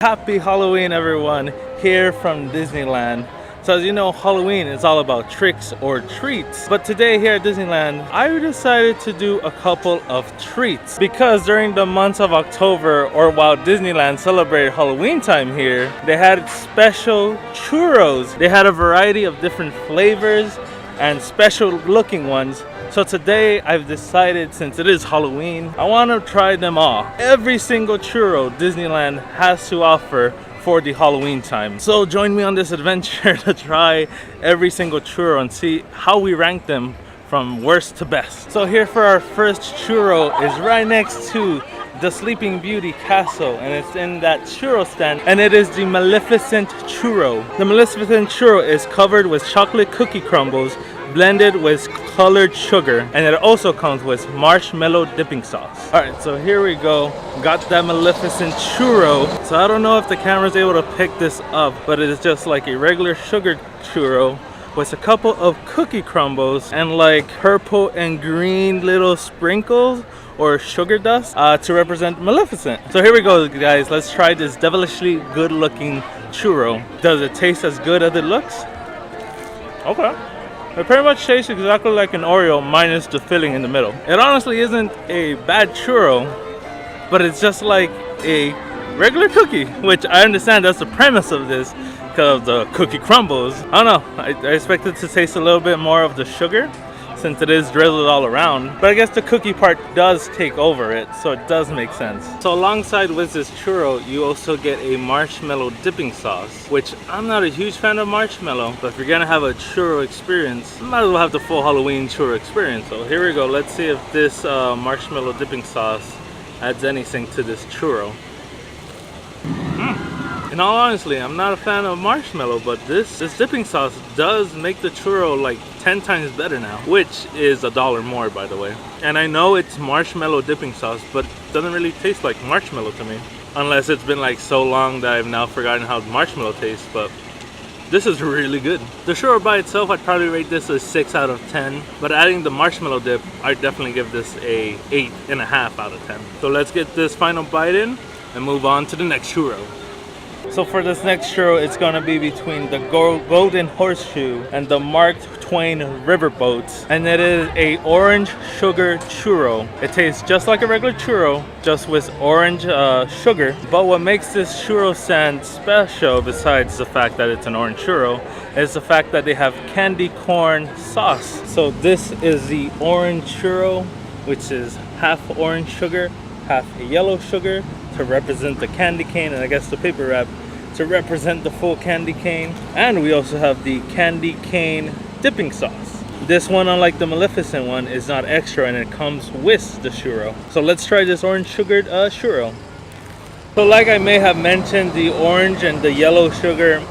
Happy Halloween, everyone, here from Disneyland. So as you know, Halloween is all about tricks or treats. But today here at Disneyland, I decided to do a couple of treats. Because during the months of October, or while Disneyland celebrated Halloween time here, they had special churros. They had a variety of different flavors and special looking ones. So today I've decided, since it is Halloween, I want to try them all. Every single churro Disneyland has to offer for the Halloween time. So join me on this adventure to try every single churro and see how we rank them from worst to best. So here for our first churro is right next to the Sleeping Beauty Castle, and it's in that churro stand, and it is the Maleficent Churro. The Maleficent Churro is covered with chocolate cookie crumbles blended with colored sugar, and it also comes with marshmallow dipping sauce. Alright, so here we go. Got that Maleficent Churro. So I don't know if the camera's able to pick this up, but it is just like a regular sugar churro with a couple of cookie crumbles and like purple and green little sprinkles or sugar dust to represent Maleficent. So here we go, guys. Let's try this devilishly good looking churro. Does it taste as good as it looks? Okay. It pretty much tastes exactly like an Oreo minus the filling in the middle. It honestly isn't a bad churro, but it's just like a regular cookie, which I understand that's the premise of this because of the cookie crumbles. I don't know, I expect it to taste a little bit more of the sugar since it is drizzled all around, but I guess the cookie part does take over it, so it does make sense. So alongside with this churro, you also get a marshmallow dipping sauce, which I'm not a huge fan of marshmallow, but if you're gonna have a churro experience, you might as well have the full Halloween churro experience. So here we go, let's see if this marshmallow dipping sauce adds anything to this churro. In all honesty, I'm not a fan of marshmallow, but this dipping sauce does make the churro like 10 times better now, which is $1 more, by the way. And I know it's marshmallow dipping sauce, but it doesn't really taste like marshmallow to me, unless it's been like so long that I've now forgotten how marshmallow tastes. But this is really good. The churro by itself, I'd probably rate this a 6 out of 10, but adding the marshmallow dip, I'd definitely give this a 8.5 out of 10. So let's get this final bite in and move on to the next churro. So for this next churro, it's gonna be between the Golden Horseshoe and the Mark Twain Riverboats, and it is a orange sugar churro. It tastes just like a regular churro, just with orange sugar. But what makes this churro stand special, besides the fact that it's an orange churro, is the fact that they have candy corn sauce. So this is the orange churro, which is half orange sugar, half yellow sugar, to represent the candy cane, and I guess the paper wrap to represent the full candy cane. And we also have the candy cane dipping sauce. This one, unlike the Maleficent one, is not extra and it comes with the churro. So let's try this orange sugared churro. So like I may have mentioned, the orange and the yellow sugar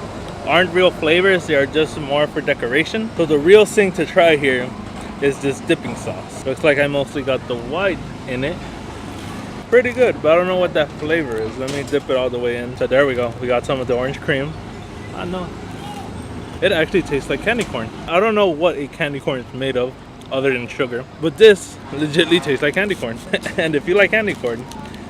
aren't real flavors, they are just more for decoration. So the real thing to try here is this dipping sauce. Looks like I mostly got the white in it. Pretty good, but I don't know what that flavor is. Let me dip it all the way in. So there we go. We got some of the orange cream. I know. It actually tastes like candy corn. I don't know what a candy corn is made of other than sugar, but this legitimately tastes like candy corn. And if you like candy corn,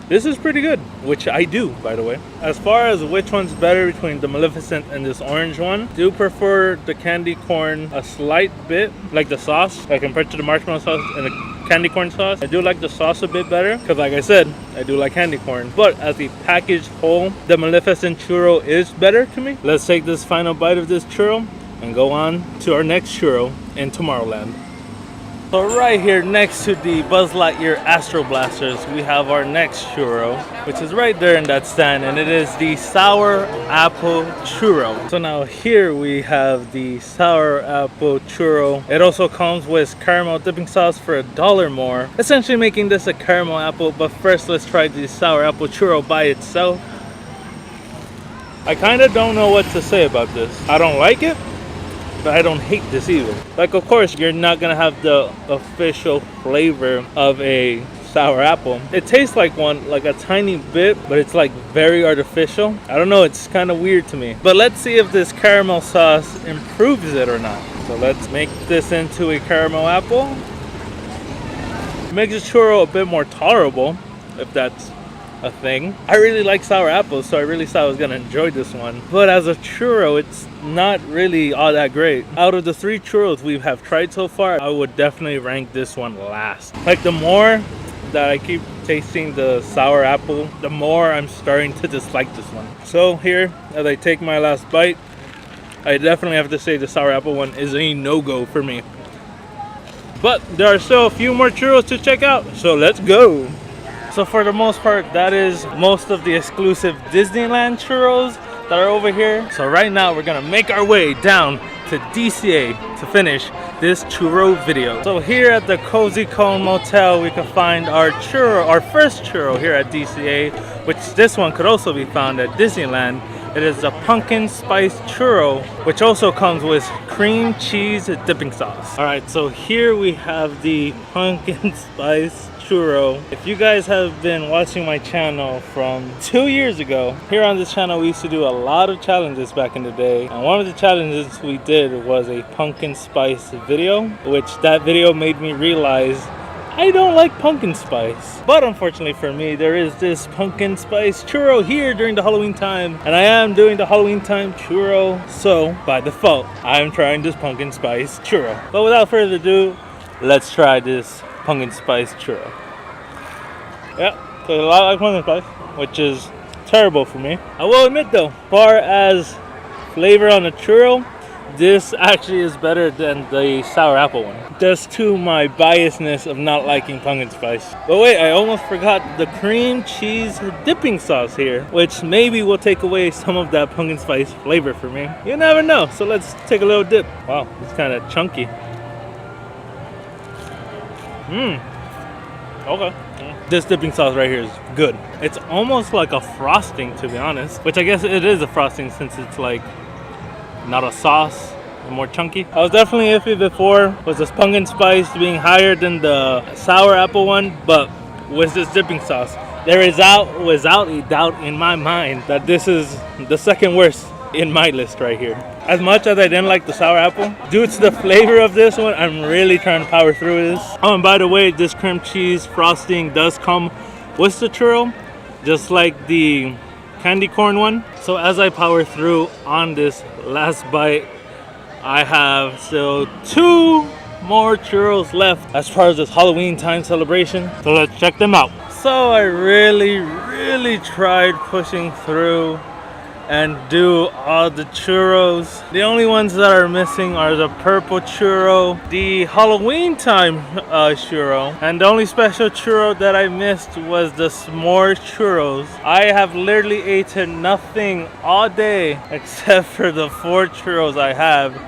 this is pretty good, which I do, by the way. As far as which one's better between the Maleficent and this orange one, I do prefer the candy corn a slight bit, like the sauce, like compared to the marshmallow sauce and the candy corn sauce. I do like the sauce a bit better, because like I said, I do like candy corn. But as a packaged whole, the Maleficent Churro is better to me. Let's take this final bite of this churro and go on to our next churro in Tomorrowland. So right here next to the Buzz Lightyear Astro Blasters, we have our next churro, which is right there in that stand, and it is the Sour Apple Churro. So now here we have the Sour Apple Churro. It also comes with caramel dipping sauce for $1 more, essentially making this a caramel apple. But first, let's try the Sour Apple Churro by itself. I kind of don't know what to say about this. I don't like it, but I don't hate this either. Like, of course, you're not gonna have the official flavor of a sour apple. It tastes like one, like a tiny bit, but it's like very artificial. I don't know, it's kind of weird to me. But let's see if this caramel sauce improves it or not. So let's make this into a caramel apple. It makes the churro a bit more tolerable, if that's a thing. I really like sour apples, so I really thought I was gonna enjoy this one. But as a churro, it's not really all that great. Out of the 3 churros we have tried so far, I would definitely rank this one last. Like, the more that I keep tasting the sour apple, the more I'm starting to dislike this one. So here, as I take my last bite, I definitely have to say the sour apple one is a no-go for me. But there are still a few more churros to check out, so let's go. So for the most part, that is most of the exclusive Disneyland churros that are over here. So right now we're gonna make our way down to DCA to finish this churro video. So here at the Cozy Cone Motel, we can find our churro, our first churro here at DCA, which this one could also be found at Disneyland. It is the Pumpkin Spice Churro, which also comes with cream cheese dipping sauce. All right, so here we have the Pumpkin Spice Churro. If you guys have been watching my channel from 2 years ago, here on this channel we used to do a lot of challenges back in the day, and one of the challenges we did was a pumpkin spice video, which that video made me realize I don't like pumpkin spice. But unfortunately for me, there is this pumpkin spice churro here during the Halloween time, and I am doing the Halloween time churro, so by default I am trying this pumpkin spice churro. But without further ado, let's try this pumpkin spice churro. Yeah, so a lot like pumpkin spice, which is terrible for me. I will admit though, as far as flavor on the churro, this actually is better than the sour apple one. Just to my biasness of not liking pumpkin spice. But wait, I almost forgot the cream cheese dipping sauce here, which maybe will take away some of that pumpkin spice flavor for me. You never know. So let's take a little dip. Wow, it's kind of chunky. Okay. This dipping sauce right here is good. It's almost like a frosting, to be honest, which I guess it is a frosting since it's like not a sauce, more chunky. I was definitely iffy before was this pumpkin spice being higher than the sour apple one, but with this dipping sauce, there is without a doubt in my mind that this is the second worst in my list right here. As much as I didn't like the sour apple, due to the flavor of this one, I'm really trying to power through this. Oh, and by the way, this cream cheese frosting does come with the churro, just like the candy corn one. So as I power through on this last bite, I have still 2 more churros left as far as this Halloween time celebration. So let's check them out. So I really tried pushing through and do all the churros. The only ones that are missing are the purple churro, the Halloween time churro, and the only special churro that I missed was the s'more churros. I have literally eaten nothing all day except for the 4 churros I have.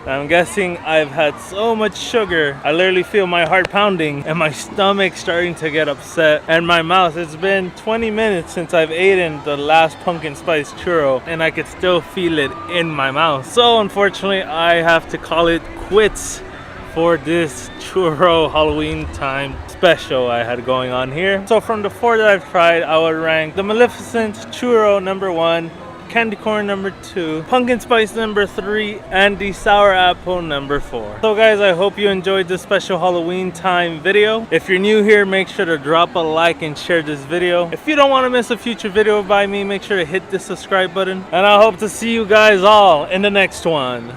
I'm guessing I've had so much sugar, I literally feel my heart pounding and my stomach starting to get upset, and my mouth. It's been 20 minutes since I've eaten the last pumpkin spice churro and I could still feel it in my mouth. So unfortunately I have to call it quits for this churro Halloween time special I had going on here. So from the 4 that I've tried, I would rank the Maleficent Churro number 1, Candy Corn number 2, Pumpkin Spice number 3, and the Sour Apple number 4. So guys, I hope you enjoyed this special Halloween time video. If you're new here, make sure to drop a like and share this video. If you don't want to miss a future video by me, make sure to hit the subscribe button. And I hope to see you guys all in the next one.